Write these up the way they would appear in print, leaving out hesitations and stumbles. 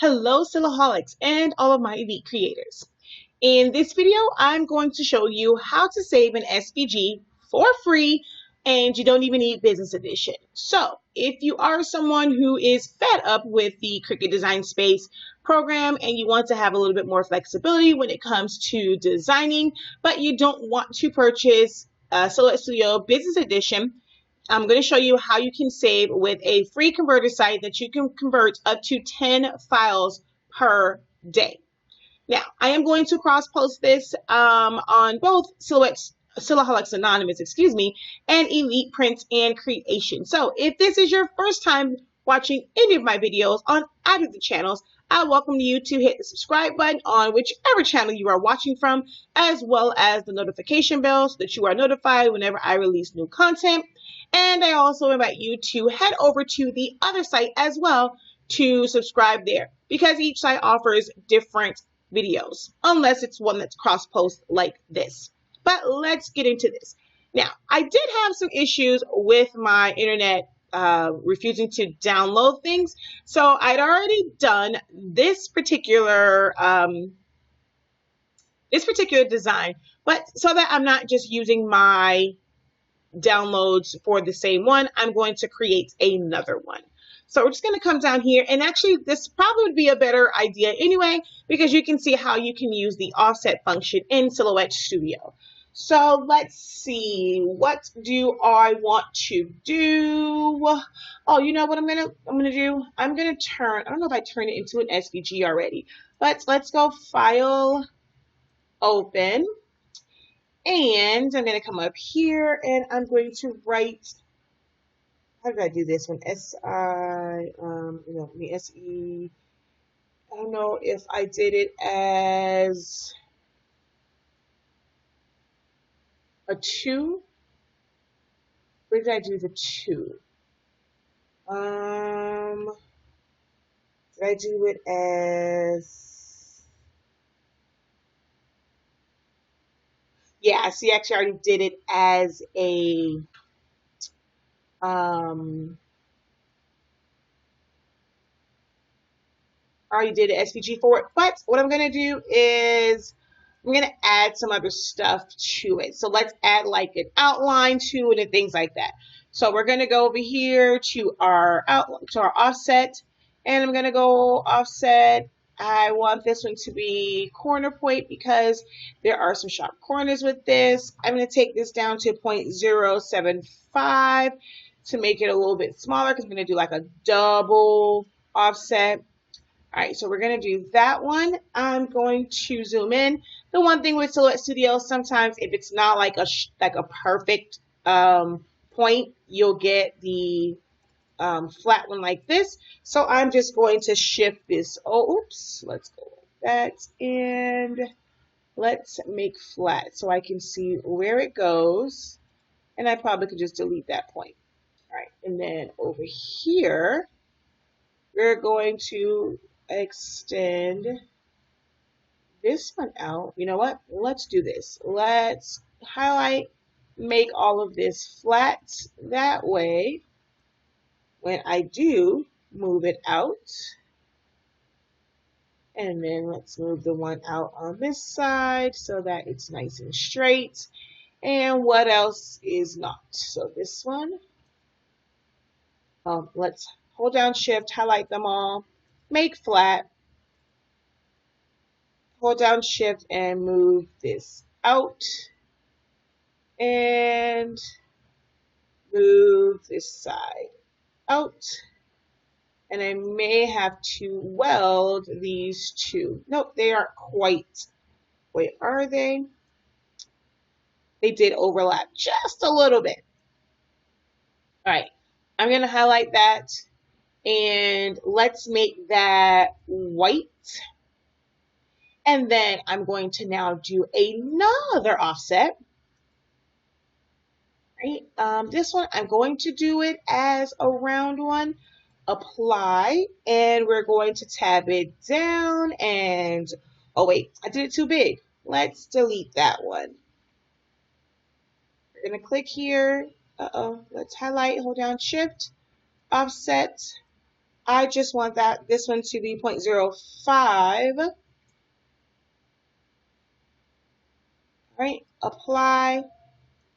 Hello, Silaholics and all of my elite creators. In this video, I'm going to show you how to save an SVG for free, and you don't even need business edition. So if you are someone who is fed up with the Cricut Design Space program and you want to have a little bit more flexibility when it comes to designing, but you don't want to purchase Silhouette Studio Business Edition, I'm going to show you how you can save with a free converter site that you can convert up to 10 files per day. Now, I am going to cross-post this on both SilaholicsAnonymous, and Elite Prints and Creation. So if this is your first time watching any of my videos on either of the channels, I welcome you to hit the subscribe button on whichever channel you are watching from, as well as the notification bell so that you are notified whenever I release new content. And I also invite you to head over to the other site as well to subscribe there, because each site offers different videos, unless it's one that's cross-post like this. But let's get into this. Now, I did have some issues with my internet refusing to download things, so I'd already done this particular design, but so that I'm not just using my downloads for the same one, I'm going to create another one. So we're just going to come down here, and actually this probably would be a better idea anyway, because you can see how you can use the offset function in Silhouette Studio. So let's see, what do I want to do? Oh, you know what I'm gonna do? I'm gonna turn, I don't know if I turned it into an SVG already, but let's go File, Open, and I'm gonna come up here and I'm going to write, how did I do this one? S-E, I don't know if I did it as a 2. Where did I do the 2? Did I do it as, yeah, see, actually I already did it as a, I already did an SVG for it, but what I'm going to do is I'm going to add some other stuff to it. So let's add like an outline to it and things like that. So we're going to go over here to our outline, to our offset, and I'm going to go offset. I want this one to be corner point because there are some sharp corners with this. I'm going to take this down to 0.075 to make it a little bit smaller, because I'm going to do like a double offset. All right, so we're going to do that one. I'm going to zoom in. The one thing with Silhouette Studio, sometimes if it's not like a perfect point, you'll get the flat one like this. So I'm just going to shift this. Oh, oops, let's go like that. And let's make flat so I can see where it goes. And I probably could just delete that point. All right, and then over here, we're going to extend this one out. You know what? Let's do this. Let's highlight, make all of this flat. That way, when I do move it out, and then let's move the one out on this side so that it's nice and straight. And what else is not? So this one, let's hold down Shift, highlight them all, make flat, hold down Shift and move this out, and move this side out. And I may have to weld these two. Nope, they aren't quite. Wait, are they? They did overlap just a little bit. All right, I'm going to highlight that, and let's make that white. And then I'm going to now do another offset. Right? This one, I'm going to do it as a round one. Apply, and we're going to tab it down, and oh wait, I did it too big. Let's delete that one. We're going to click here. Let's highlight, hold down Shift, offset, I just want this one to be 0.05. All right, apply.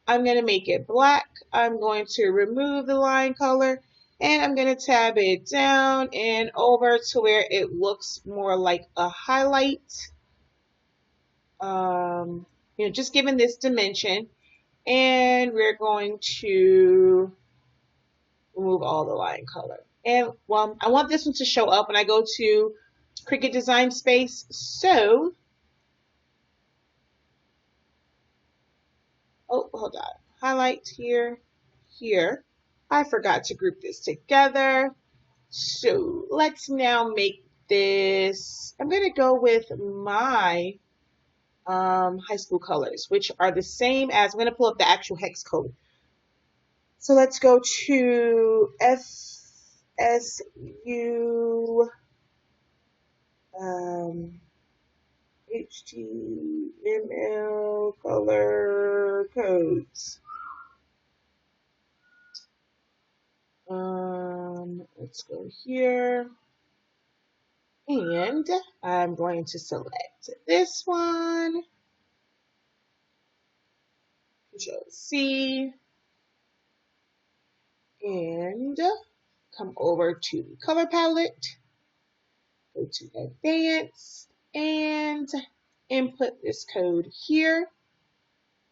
I'm going to make it black. I'm going to remove the line color, and I'm going to tab it down and over to where it looks more like a highlight. Just given this dimension, and we're going to remove all the line color. And well, I want this one to show up when I go to Cricut Design Space. So, oh, hold on. Highlight here, here. I forgot to group this together. So let's now make this, I'm going to go with my high school colors, which are the same as, I'm going to pull up the actual hex code. So let's go to FSU HTML color codes. Let's go here, and I'm going to select this one, Control C, and come over to the color palette, go to Advanced, and input this code here.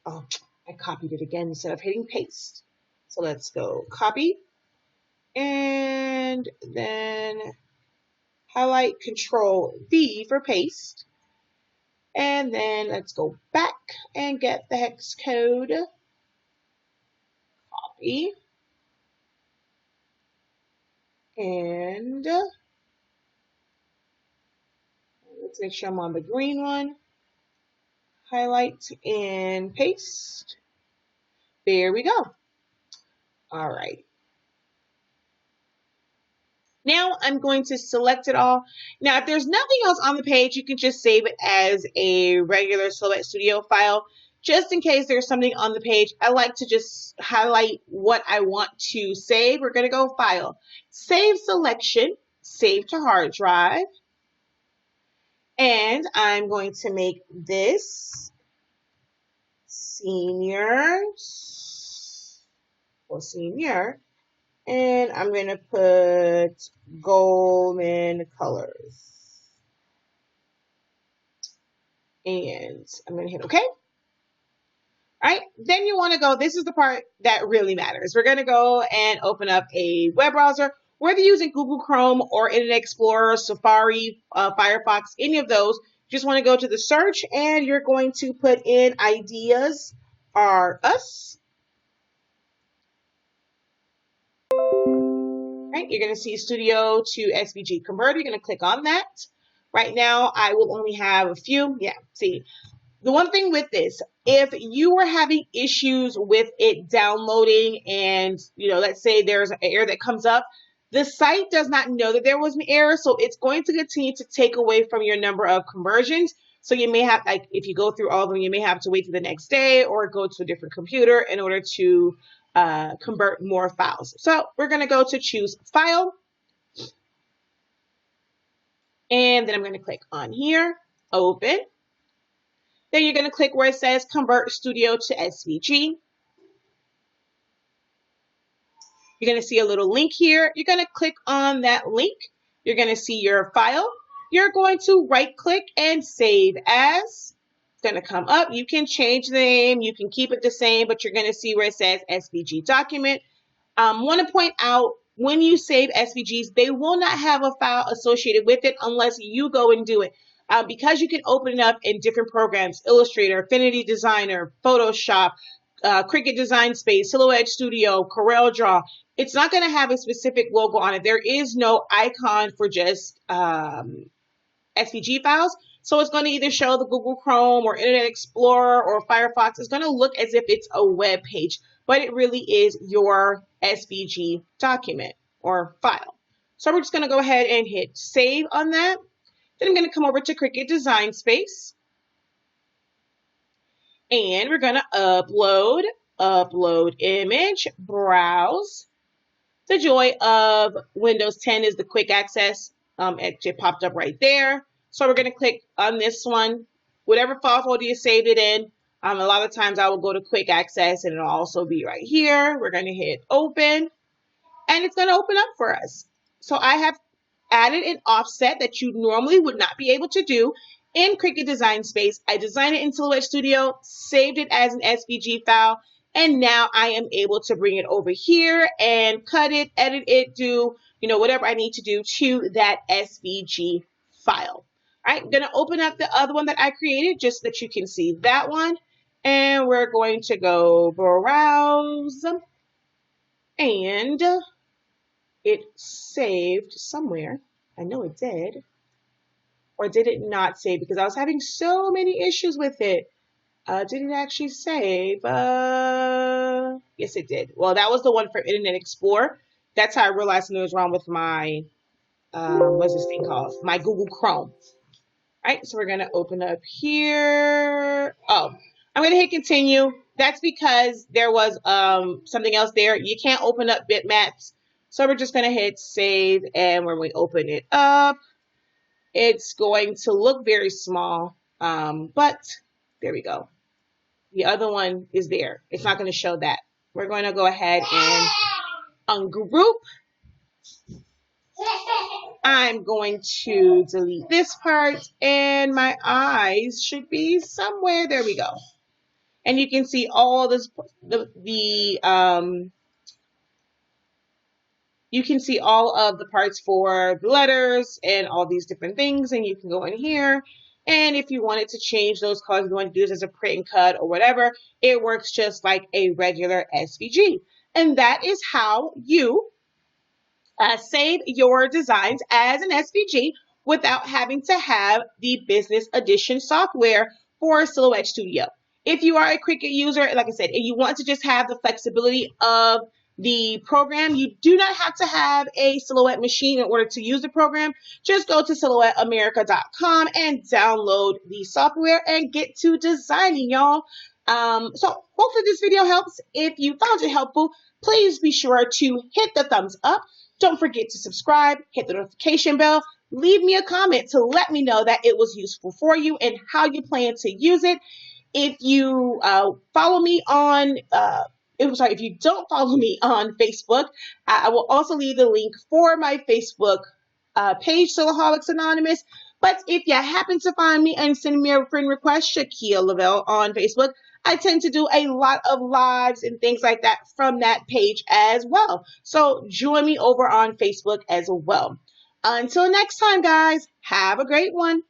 Oh, I copied it again instead of hitting paste. So let's go copy, and then highlight, Control V for paste, and then let's go back and get the hex code, copy, and let's make sure I'm on the green one, highlight and paste. There we go. All right. Now I'm going to select it all. Now, if there's nothing else on the page, you can just save it as a regular Silhouette Studio file. Just in case there's something on the page, I like to just highlight what I want to save. We're going to go File, Save Selection, Save to Hard Drive. And I'm going to make this seniors or senior. And I'm going to put golden colors. And I'm going to hit OK. All right, then you want to go, this is the part that really matters. We're going to go and open up a web browser, whether you're using Google Chrome or Internet Explorer, Safari, Firefox, any of those. You just want to go to the search, and you're going to put in Ideas Are Us. Right, you're going to see Studio to SVG Converter. You're going to click on that. Right now, I will only have a few. Yeah, see. The one thing with this, if you were having issues with it downloading and, let's say there's an error that comes up, the site does not know that there was an error, so it's going to continue to take away from your number of conversions. So you may have, like, if you go through all of them, you may have to wait till the next day or go to a different computer in order to convert more files. So we're going to go to choose File. And then I'm going to click on here, Open. Then you're going to click where it says Convert Studio to SVG. You're going to see a little link here. You're going to click on that link. You're going to see your file. You're going to right click and save as. It's going to come up. You can change the name. You can keep it the same, but you're going to see where it says SVG document. Want to point out, when you save SVGs, they will not have a file associated with it unless you go and do it. Because you can open it up in different programs, Illustrator, Affinity Designer, Photoshop, Cricut Design Space, Silhouette Studio, CorelDRAW, it's not going to have a specific logo on it. There is no icon for just SVG files. So it's going to either show the Google Chrome or Internet Explorer or Firefox. It's going to look as if it's a web page, but it really is your SVG document or file. So we're just going to go ahead and hit save on that. Then I'm going to come over to Cricut Design Space. And we're going to upload image, browse. The joy of Windows 10 is the quick access. It popped up right there. So we're going to click on this one. Whatever file folder you saved it in. A lot of times I will go to quick access and it'll also be right here. We're going to hit open and it's going to open up for us. So I have added an offset that you normally would not be able to do in Cricut Design Space. I designed it in Silhouette Studio, saved it as an SVG file, and now I am able to bring it over here and cut it, edit it, do, whatever I need to do to that SVG file. All right, I'm going to open up the other one that I created just so that you can see that one. And we're going to go browse, and it saved somewhere. I know it did. Or did it not save? Because I was having so many issues with it. Did it actually save? Yes, it did. Well, that was the one from Internet Explorer. That's how I realized something was wrong with my, what's this thing called? My Google Chrome. All right, so we're going to open up here. Oh, I'm going to hit continue. That's because there was something else there. You can't open up bitmaps. So we're just going to hit save, and when we open it up, it's going to look very small, but there we go. The other one is there. It's not going to show that. We're going to go ahead and ungroup. I'm going to delete this part, and my eyes should be somewhere. There we go. And you can see all this, you can see all of the parts for the letters and all these different things, and you can go in here. And if you wanted to change those colors, you want to do this as a print and cut or whatever, it works just like a regular SVG. And that is how you save your designs as an SVG without having to have the business edition software for Silhouette Studio. If you are a Cricut user, like I said, and you want to just have the flexibility of the program, you do not have to have a Silhouette machine in order to use the program. Just go to SilhouetteAmerica.com and download the software and get to designing, y'all. So hopefully this video helps. If you found it helpful, please be sure to hit the thumbs up. Don't forget to subscribe, hit the notification bell, leave me a comment to let me know that it was useful for you and how you plan to use it. If you follow me on, if you don't follow me on Facebook, I will also leave the link for my Facebook page, SilaholicsAnonymous. But if you happen to find me and send me a friend request, Shakia Lavelle on Facebook, I tend to do a lot of lives and things like that from that page as well. So join me over on Facebook as well. Until next time, guys, have a great one.